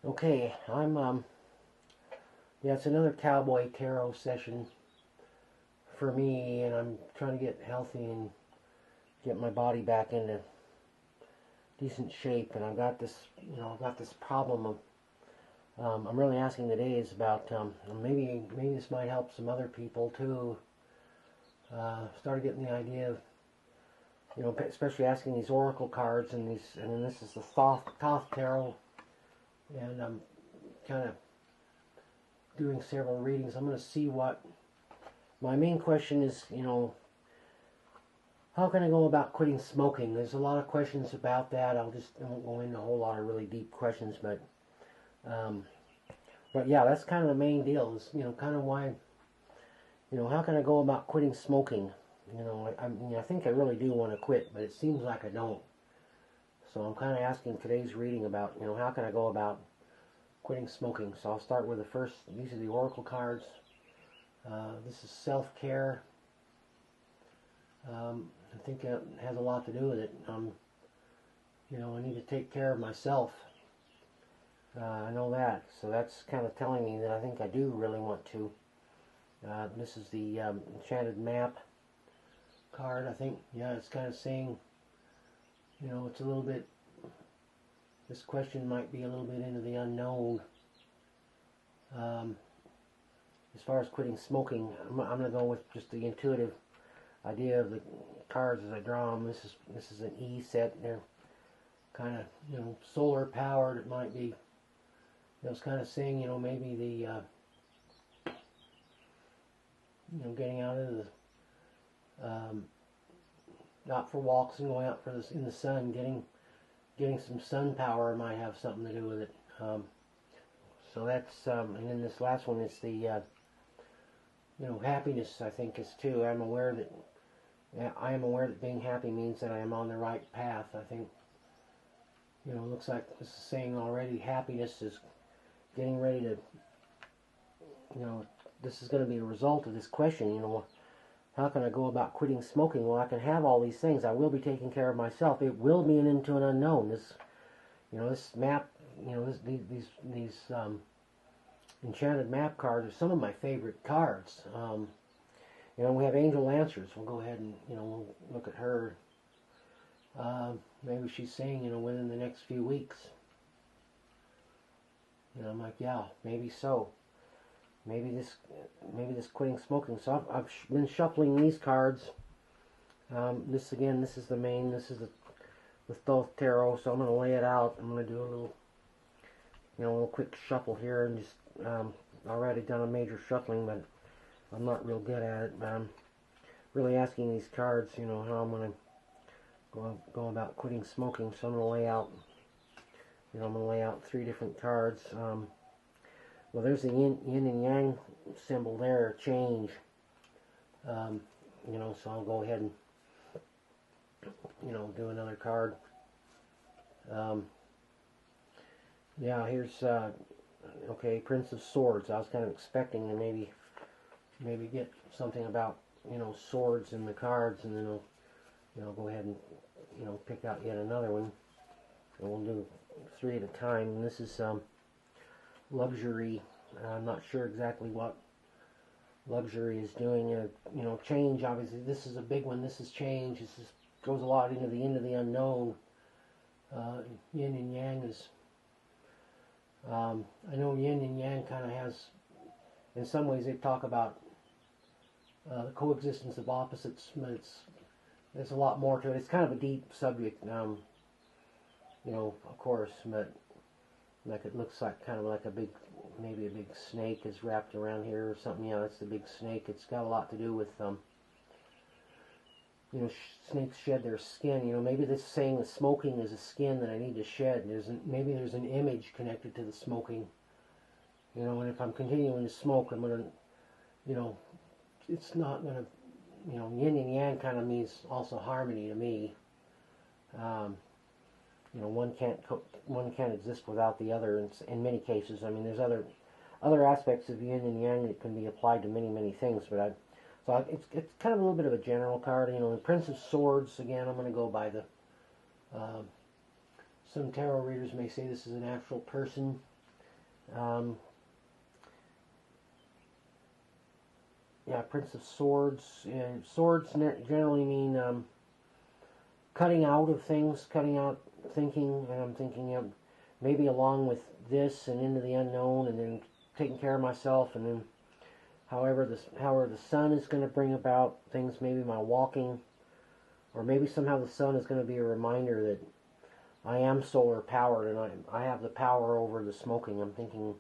Okay, yeah, it's another Cowboy Tarot session for me, and I'm trying to get healthy and get my body back into decent shape. And I've got this, I've got this problem of, I'm really asking today is about, maybe this might help some other people too. Started getting the idea of, especially asking these oracle cards and then this is the Thoth Tarot, and I'm kind of doing several readings. I'm going to see what my main question is. How can I go about quitting smoking? There's a lot of questions about that. I won't go into a whole lot of really deep questions, but yeah, that's kind of the main deal. Is kind of why, how can I go about quitting smoking? I think I really do want to quit, but it seems like I don't. So I'm kind of asking today's reading about, how can I go about quitting smoking? So I'll start with the first. These are the oracle cards. This is self-care. I think it has a lot to do with it. I need to take care of myself. I know that. So that's kind of telling me that I think I do really want to. This is the Enchanted Map card, I think. Yeah, it's kind of saying, it's a little bit, this question might be a little bit into the unknown. As far as quitting smoking, I'm going to go with just the intuitive idea of the cards as I draw them. This is an E set. They're kind of, solar powered. It might be, it's kind of saying, maybe the, getting out of the, out for walks and going out for this in the sun, getting some sun power might have something to do with it. So that's, and then this last one is the, happiness, I think, is too. I am aware that being happy means that I am on the right path. I think, it looks like this is saying already happiness is getting ready to, this is going to be a result of this question, how can I go about quitting smoking? Well, I can have all these things. I will be taking care of myself. It will be into an unknown. This map, these Enchanted Map cards are some of my favorite cards. We have Angel Answers. We'll go ahead and, we'll look at her. Maybe she's saying, within the next few weeks. I'm like, yeah, maybe so. Maybe this quitting smoking. So I've been shuffling these cards. This is the main. This is the Thoth Tarot. So I'm going to lay it out. I'm going to do a little quick shuffle here, and just already done a major shuffling, but I'm not real good at it. But I'm really asking these cards, how I'm going to go about quitting smoking. So I'm going to lay out. I'm going to lay out 3 different cards. Well, there's the yin and yang symbol there, change. So I'll go ahead and, do another card. Yeah, here's, okay, Prince of Swords. I was kind of expecting to maybe get something about, swords in the cards, and then I'll go ahead and, pick out yet another one. And we'll do 3 at a time. And this is, luxury. I'm not sure exactly what luxury is doing. Change, obviously. This is a big one. This is change. This goes a lot into the unknown. Yin and yang is, I know yin and yang kind of has, in some ways they talk about the coexistence of opposites, but there's a lot more to it. It's kind of a deep subject, of course, but like it looks like kind of like maybe a big snake is wrapped around here or something. Yeah, that's the big snake. It's got a lot to do with, snakes shed their skin. Maybe this is saying the smoking is a skin that I need to shed. Maybe there's an image connected to the smoking. And if I'm continuing to smoke, I'm going to, it's not going to, yin and yang kind of means also harmony to me. One can't exist without the other in many cases. I mean, there's other aspects of yin and yang that can be applied to many things, but it's kind of a little bit of a general card. The Prince of Swords, again, I'm going to go by the, some tarot readers may say this is an actual person. Yeah, Prince of Swords. Swords generally mean cutting out of things, cutting out thinking, and I'm thinking of maybe along with this and into the unknown, and then taking care of myself, and then however the sun is going to bring about things, maybe my walking, or maybe somehow the sun is going to be a reminder that I am solar powered and I have the power over the smoking. I'm thinking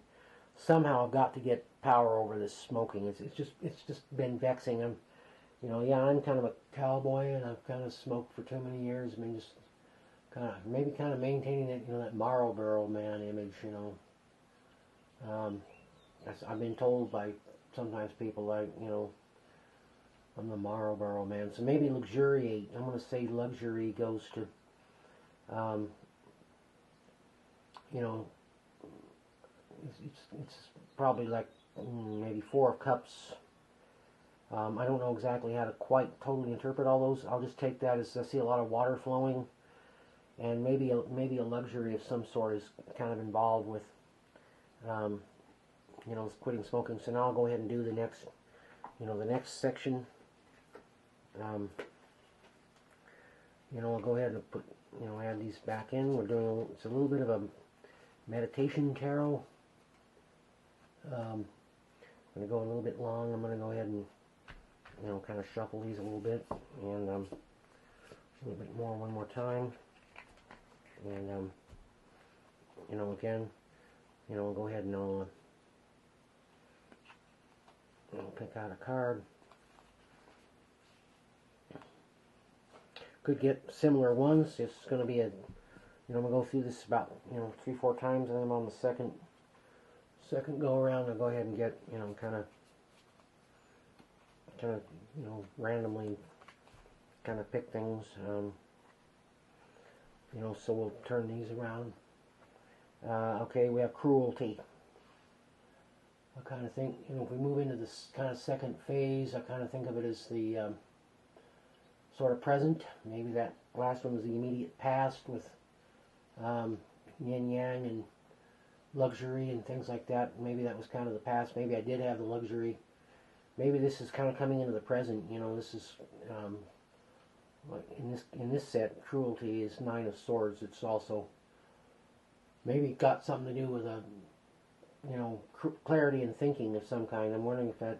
somehow I've got to get power over this smoking. It's just been vexing. I'm kind of a cowboy, and I've kind of smoked for too many years. I mean, just kind of maintaining that, that Marlboro man image, I've been told by sometimes people, like, I'm the Marlboro man. So maybe luxuriate. I'm going to say luxury goes to, it's probably like maybe 4 of Cups. I don't know exactly how to quite totally interpret all those. I'll just take that as I see a lot of water flowing, and maybe a luxury of some sort is kind of involved with, quitting smoking. So now I'll go ahead and do the next section. I'll go ahead and put, add these back in. We're doing it's a little bit of a meditation tarot. I'm going to go a little bit long. I'm going to go ahead and, kind of shuffle these a little bit, and a little bit more one more time. And, again, I'll go ahead and I'll pick out a card. Could get similar ones. It's going to be I'm going to go through this about, 3-4 times, and then I'm on the second go around. I'll go ahead and get, kind of, randomly kind of pick things, so we'll turn these around. Okay, we have cruelty. I kind of think, if we move into this kind of second phase, I kind of think of it as the sort of present. Maybe that last one was the immediate past with yin yang and luxury and things like that. Maybe that was kind of the past. Maybe I did have the luxury. Maybe this is kind of coming into the present. This is in this set, cruelty is 9 of Swords. It's also maybe got something to do with a clarity and thinking of some kind. I'm wondering if that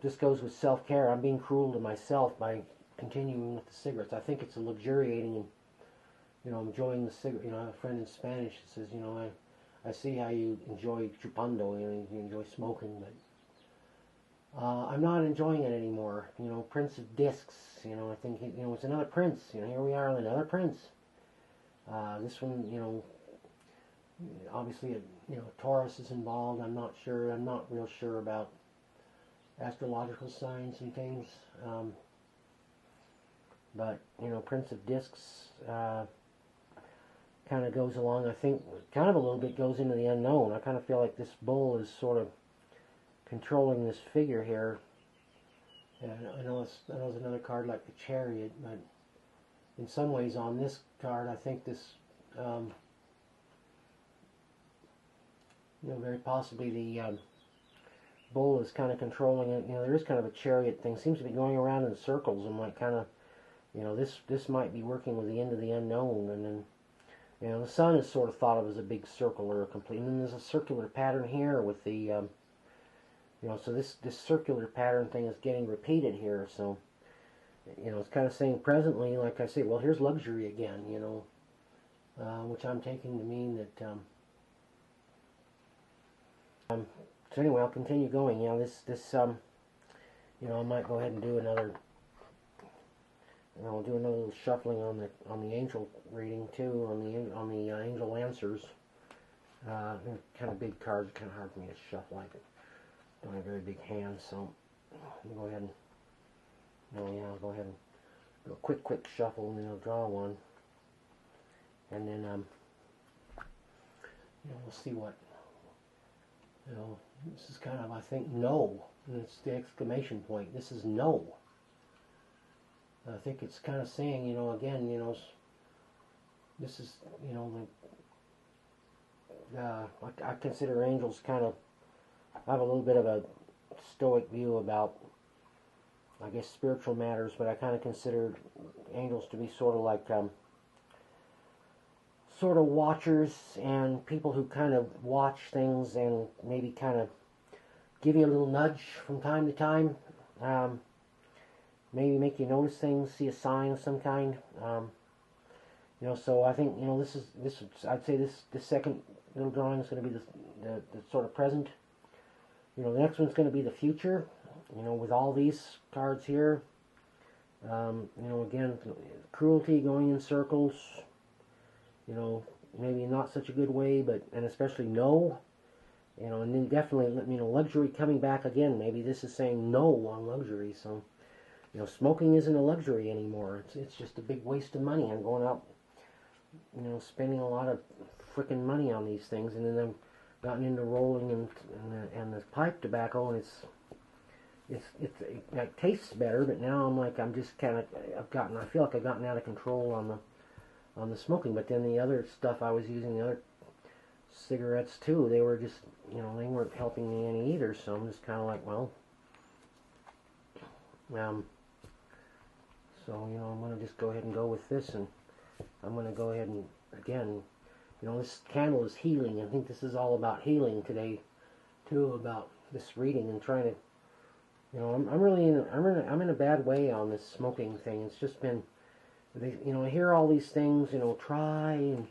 this goes with self-care. I'm being cruel to myself by continuing with the cigarettes. I think it's a luxuriating and enjoying the cigarette. I have a friend in Spanish that says, I see how you enjoy chupando, you enjoy smoking, but I'm not enjoying it anymore. Prince of Discs, I think, it's another prince. Here we are on another prince. This one, obviously, Taurus is involved. I'm not real sure about astrological signs and things. But, Prince of Discs kind of goes along, I think, kind of a little bit goes into the unknown. I kind of feel like this bull is sort of controlling this figure here. And I know it's another card like the Chariot, but in some ways on this card, I think this, very possibly the bull is kind of controlling it. There is kind of a chariot thing. Seems to be going around in circles, and like kind of, this might be working with the end of the unknown. And then, the sun is sort of thought of as a big circle or a complete. And then there's a circular pattern here with the, so this circular pattern thing is getting repeated here. So, it's kind of saying presently, like I say, well, here's luxury again, which I'm taking to mean that, so anyway, I'll continue going. I might go ahead and do another, and I'll do another little shuffling on the angel reading too, on the angel answers. They're kind of big cards, kind of hard for me to shuffle. I don't have very big hands, so I'll go ahead and, I'll go ahead and do a quick shuffle, and then I'll draw one, and then we'll see what. This is kind of, I think, no. And it's the exclamation point. This is no. I think it's kind of saying, again, this is, I consider angels kind of, I have a little bit of a stoic view about, I guess, spiritual matters, but I kind of consider angels to be sort of like, sort of watchers and people who kind of watch things and maybe kind of give you a little nudge from time to time. Maybe make you notice things, see a sign of some kind. You know, so I think, you know, I'd say this second little drawing is going to be the sort of present. You know, the next one's going to be the future. You know, with all these cards here. You know, again, cruelty going in circles. You know, maybe not such a good way, but, and especially no. You know, and then definitely, you know, luxury coming back again. Maybe this is saying no on luxury. So, you know, smoking isn't a luxury anymore. It's just a big waste of money. I'm going out, you know, spending a lot of freaking money on these things, and then I've gotten into rolling and the pipe tobacco, and it tastes better. But now I'm like, I'm just kind of, I feel like I've gotten out of control on the smoking. But then the other stuff I was using, the other cigarettes too, they were just, you know, they weren't helping me any either. So I'm just kind of like, well, so, you know, I'm going to just go ahead and go with this, and I'm going to go ahead and, again, you know, this candle is healing. I think this is all about healing today, too, about this reading and trying to, you know, I'm in a bad way on this smoking thing. It's just been, you know, I hear all these things, you know, try and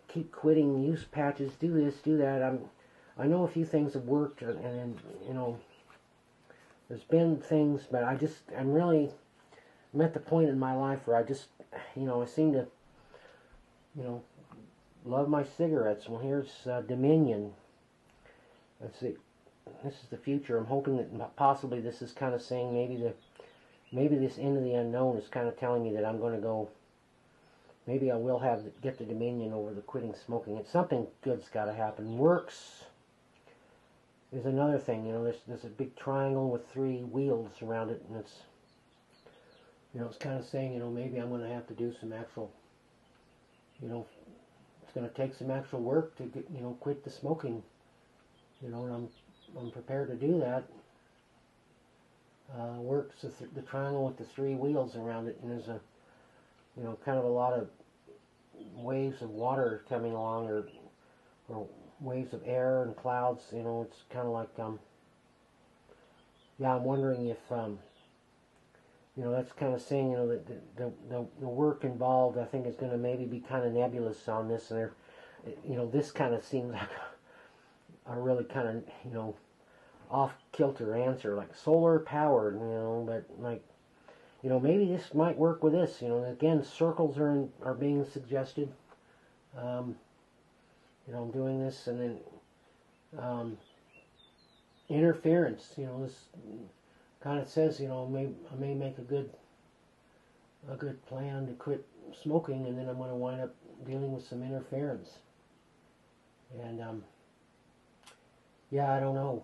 keep quitting, use patches, do this, do that. I know a few things have worked, and you know, there's been things, but I'm at the point in my life where I just, you know, I seem to, you know, love my cigarettes. Well, here's Dominion. Let's see. This is the future. I'm hoping that possibly this is kind of saying maybe this into the unknown is kind of telling me that I'm going to go. Maybe I will get the dominion over the quitting smoking. It's something good's got to happen. Works is another thing. You know, there's a big triangle with 3 wheels around it, and it's, you know, it's kind of saying, you know, maybe I'm going to have to do some actual, you know, it's going to take some actual work to get, you know, quit the smoking. You know, and I'm prepared to do that. Works the triangle with the 3 wheels around it, and there's a, you know, kind of a lot of waves of water coming along, or waves of air and clouds. You know, it's kind of like, yeah, I'm wondering if, you know, that's kind of saying, you know, that the work involved, I think, is going to maybe be kind of nebulous on this. And you know, this kind of seems like a really kind of, you know, off-kilter answer, like solar powered, you know, but like, you know, maybe this might work with this. You know, again, circles are being suggested. You know, I'm doing this, and then interference. You know, this kind of says, you know, I may make a good plan to quit smoking, and then I'm going to wind up dealing with some interference. And yeah, I don't know.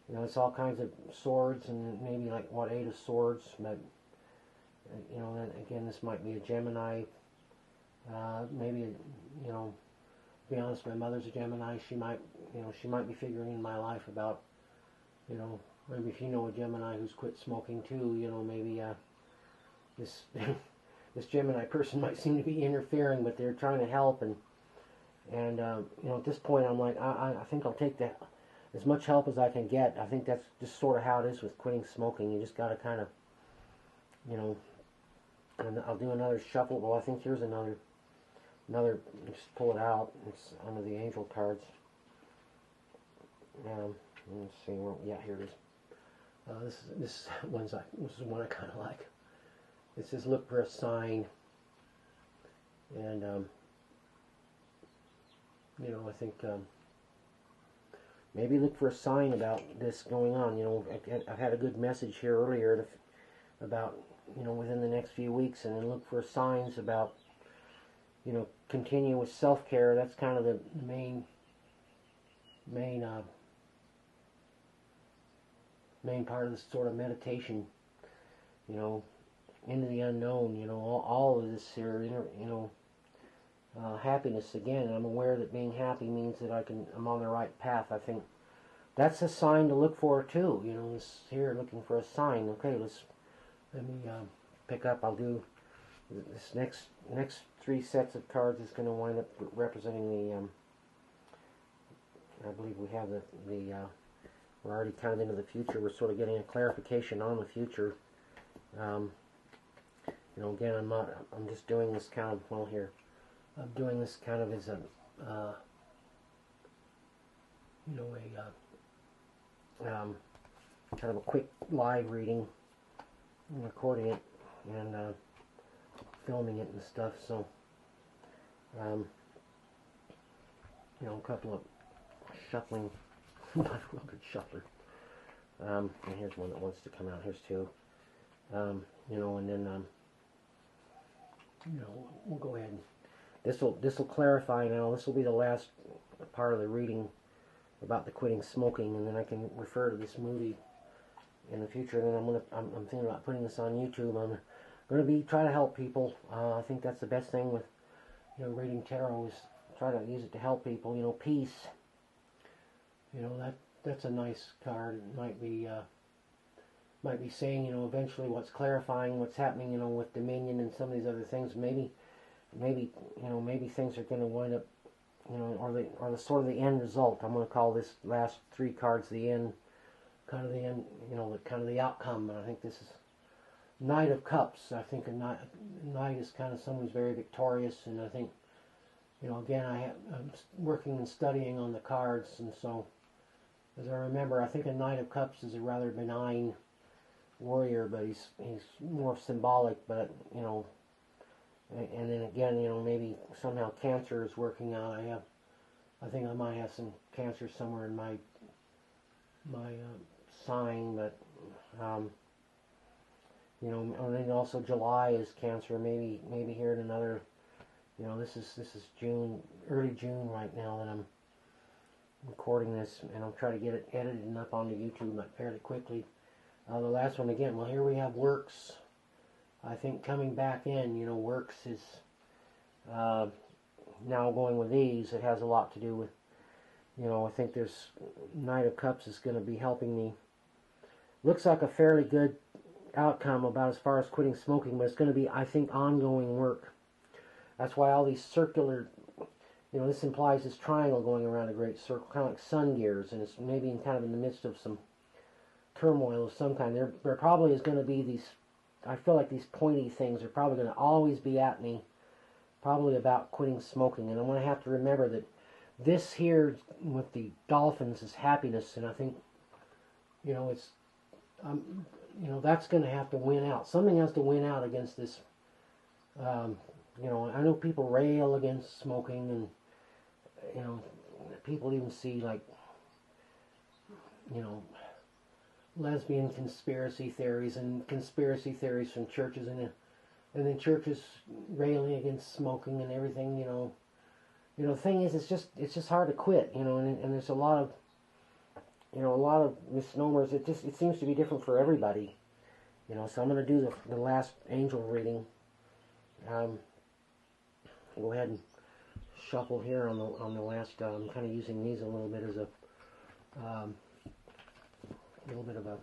You know, it's all kinds of swords, and maybe like, what, 8 of swords, but, you know, then again, this might be a Gemini. Maybe, you know, to be honest, my mother's a Gemini. She might be figuring in my life about, you know, maybe if you know a Gemini who's quit smoking too, you know, maybe this this Gemini person might seem to be interfering, but they're trying to help, and you know, at this point, I'm like, I think I'll take that. As much help as I can get. I think that's just sort of how it is with quitting smoking. You just got to kind of, you know, and I'll do another shuffle. Well, I think here's another, just pull it out. It's under the angel cards. Let's see, yeah, here it is. This is one I kind of like. It says, look for a sign. And, you know, I think, maybe look for a sign about this going on. You know, I've had a good message here earlier about, you know, within the next few weeks, and then look for signs about, you know, continue with self-care. That's kind of the main part of this sort of meditation. You know, into the unknown. You know, all of this here, you know, happiness again. And I'm aware that being happy means that I'm on the right path. I think that's a sign to look for too. You know, this here looking for a sign. Okay, let me pick up. I'll do this next 3 sets of cards is going to wind up representing the. I believe we have we're already kind of into the future. We're sort of getting a clarification on the future. You know, again, I'm just doing this kind of, well, here, I'm doing this kind of as a, you know, kind of a quick live reading. I'm recording it and filming it and stuff, so, you know, a couple of shuffling, not a real good shuffler. And here's one that wants to come out. Here's 2. You know, and then, you know, we'll go ahead and this will clarify now. This will be the last part of the reading about the quitting smoking, and then I can refer to this movie in the future. And then I'm thinking about putting this on YouTube. I'm going to try to help people. I think that's the best thing with, you know, reading tarot is try to use it to help people. You know, peace. You know, that's a nice card. It might be saying, you know, eventually what's clarifying what's happening, you know, with Dominion and some of these other things. Maybe you know, maybe things are going to wind up, you know, or the sort of the end result. I'm going to call this last 3 cards the end, kind of the end, you know, kind of the outcome. And I think this is Knight of Cups. I think a knight is kind of someone who's very victorious, and I think, you know, again, I'm working and studying on the cards, and so as I remember, I think a Knight of Cups is a rather benign warrior, but he's more symbolic. But you know, and then again, you know, maybe somehow Cancer is working out. I think I might have some Cancer somewhere in my sign, but you know, and then also July is Cancer. Maybe here in another, you know, this is June, early June right now that I'm recording this, and I'll try to get it edited and up onto YouTube fairly quickly. The last one again, well, here we have Works. I think coming back in, you know, Works is now going with these. It has a lot to do with, you know, I think there's Knight of Cups is going to be helping me. Looks like a fairly good outcome about as far as quitting smoking, but it's going to be, I think, ongoing work. That's why all these circular, you know, this implies this triangle going around a great circle, kind of like sun gears, and it's maybe kind of in the midst of some turmoil of some kind. There probably is going to be these, I feel like these pointy things are probably going to always be at me, probably about quitting smoking. And I'm going to have to remember that this here with the dolphins is happiness, and I think, you know, it's, you know, that's going to have to win out. Something has to win out against this. You know, I know people rail against smoking, and, you know, people even see, like, you know, lesbian conspiracy theories and conspiracy theories from churches, and then churches railing against smoking and everything. You know, the thing is, it's just hard to quit. You know, and there's a lot of misnomers. It seems to be different for everybody. You know, so I'm going to do the last angel reading. Go ahead and shuffle here on the last. I'm kind of using these a little bit as a little bit of a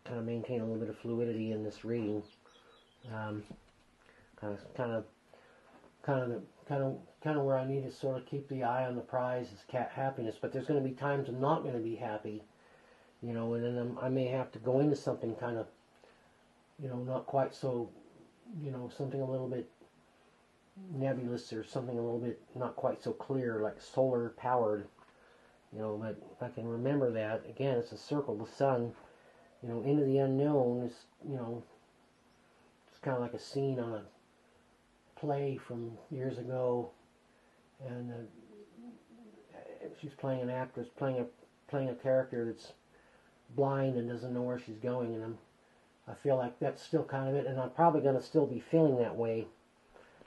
kind of maintain a little bit of fluidity in this reading. Kind of where I need to sort of keep the eye on the prize is happiness. But there's going to be times I'm not going to be happy. You know, and then I may have to go into something kind of, you know, not quite so, you know, something a little bit nebulous, or something a little bit not quite so clear, like solar powered. You know, but if I can remember that, again, it's a circle, the sun, you know, into the unknown is, you know, it's kind of like a scene on a play from years ago, and she's playing an actress, playing a character that's blind and doesn't know where she's going, and I feel like that's still kind of it, and I'm probably going to still be feeling that way.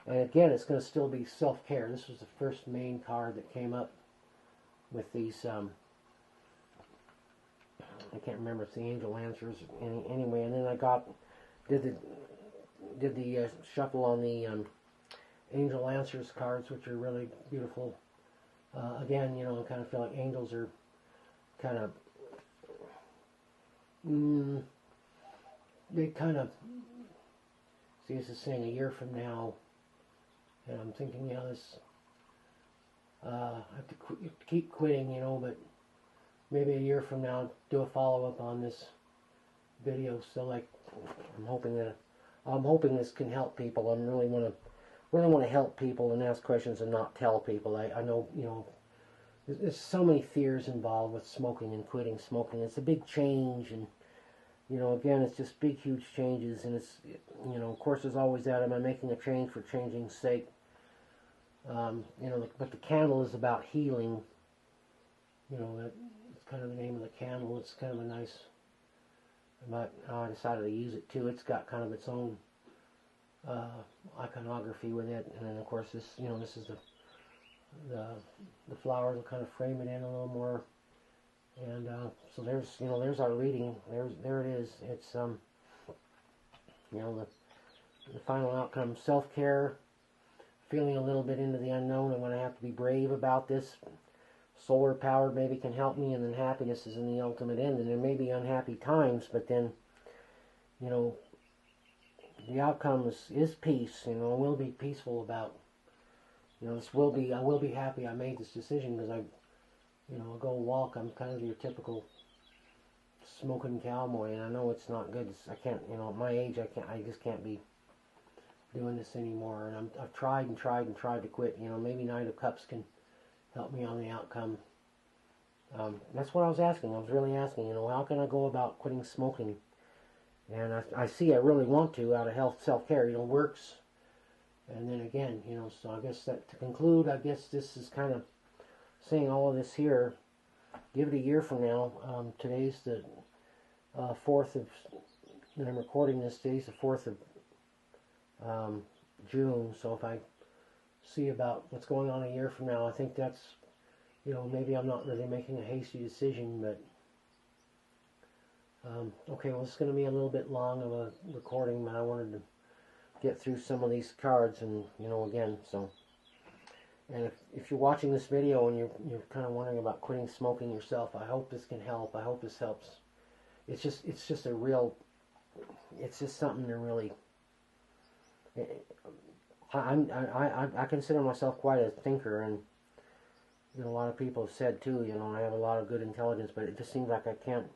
And again, it's going to still be self-care. This was the first main card that came up with these, I can't remember if it's the angel answers anyway. And then I did the shuffle on the Angel Answers cards, which are really beautiful. Again, you know, I kind of feel like angels are kind of, they kind of, see, this is saying a year from now, and I'm thinking, you know, this, I have to keep quitting, you know, but maybe a year from now, do a follow-up on this video. So, like, I'm hoping this can help people. I really want to help people and ask questions and not tell people. I know, you know, there's so many fears involved with smoking and quitting smoking. It's a big change, and, you know, again, it's just big, huge changes, and it's, you know, of course, there's always that, am I making a change for changing's sake? You know, but the candle is about healing. You know, that's kind of the name of the candle. It's kind of a nice, but I decided to use it too. It's got kind of its own iconography with it, and then of course this, you know, this is the flowers will kind of frame it in a little more, and so there's, you know, there's our reading. There it is. It's you know, the final outcome: self-care, feeling a little bit into the unknown. I'm going to have to be brave about this. Solar power maybe can help me, and then happiness is in the ultimate end. And there may be unhappy times, but then, you know, the outcome is peace. You know, I will be peaceful about, you know, this will be, I will be happy I made this decision, because I, you know, I'll go walk. I'm kind of your typical smoking cowboy, and I know it's not good. I can't, you know, at my age, I just can't be doing this anymore. And I've tried and tried and tried to quit. You know, maybe Knight of Cups can help me on the outcome. That's what I was asking. I was really asking, you know, how can I go about quitting smoking? And I see I really want to, out of health, self-care, you know, works. And then again, you know, so I guess that, to conclude, I guess this is kind of saying all of this here. Give it a year from now. Today's the 4th of, when I'm recording this, today's the 4th of June. So if I see about what's going on a year from now, I think that's, you know, maybe I'm not really making a hasty decision, but okay, well, it's going to be a little bit long of a recording, but I wanted to get through some of these cards, and, you know, again, so, and if you're watching this video and you're kind of wondering about quitting smoking yourself, I hope this can help. I hope this helps. It's just a real, it's just something to really, I consider myself quite a thinker, and, you know, a lot of people have said too, you know, I have a lot of good intelligence, but it just seems like I can't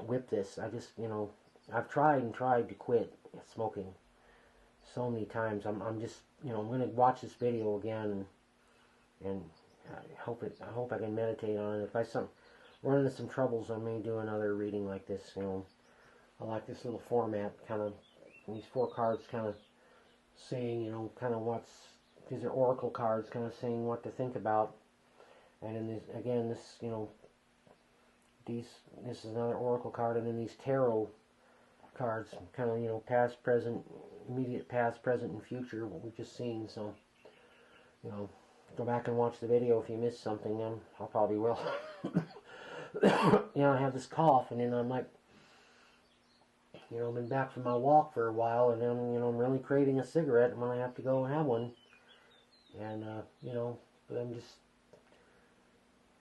whip this. I just, you know, I've tried and tried to quit smoking so many times. I'm just, you know, I'm going to watch this video again, and I hope I can meditate on it. If I run into some troubles, I may do another reading like this. You know, I like this little format, kind of, these 4 cards kind of saying, you know, kind of these are oracle cards, kind of saying what to think about. And in this, again, this, you know, this is another oracle card, and then these tarot cards, kind of, you know, past, present, immediate past, present, and future, what we've just seen. So, you know, go back and watch the video if you missed something, and I probably will. You know, I have this cough, and then I'm like, you know, I've been back from my walk for a while, and then, you know, I'm really craving a cigarette, and when I have to go and have one, and, you know, but I'm just,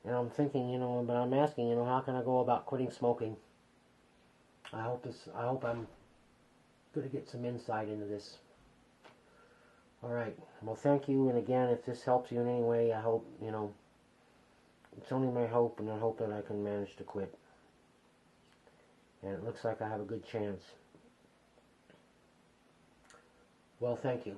and I'm thinking, you know, but I'm asking, you know, how can I go about quitting smoking? I hope I'm going to get some insight into this. Alright, well, thank you, and again, if this helps you in any way, I hope, you know, it's only my hope, and I hope that I can manage to quit. And it looks like I have a good chance. Well, thank you.